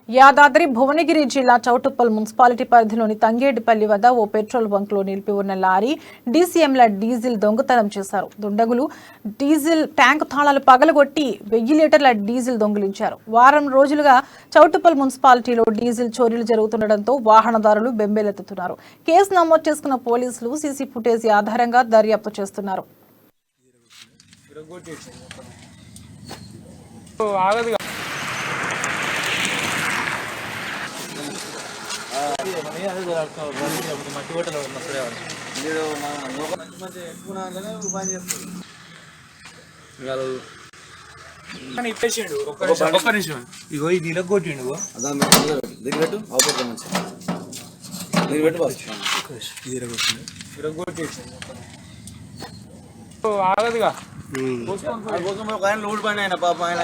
యాదాద్రి భువనగిరి జిల్లా చౌటుప్పల్ మున్సిపాలిటీ పరిధిలోని తంగేడిపల్లి వద్ద ఓ పెట్రోల్ బంక్లో నిలిపి ఉన్న లారీ డీసీఎంల డీజిల్ దొంగతనం చేశారు. దుండగులు డీజిల్ ట్యాంక్ తాళాలు పగలగొట్టి 1000 లీటర్ల డీజిల్ దొంగిలించారు. వారం రోజులుగా చౌటుప్పల్ మున్సిపాలిటీలో డీజిల్ చోరీలు జరుగుతుండటంతో వాహనదారులు బెంబేలెత్తుతున్నారు. కేసు నమోదు చేసుకున్న పోలీసులు సీసీ ఫుటేజ్ ఆధారంగా దర్యాప్తు చేస్తున్నారు. ఇగో ఇది ఇలా కొట్టిండు ఆగదుగా లోడ్ పని ఆయన పాప ఆయన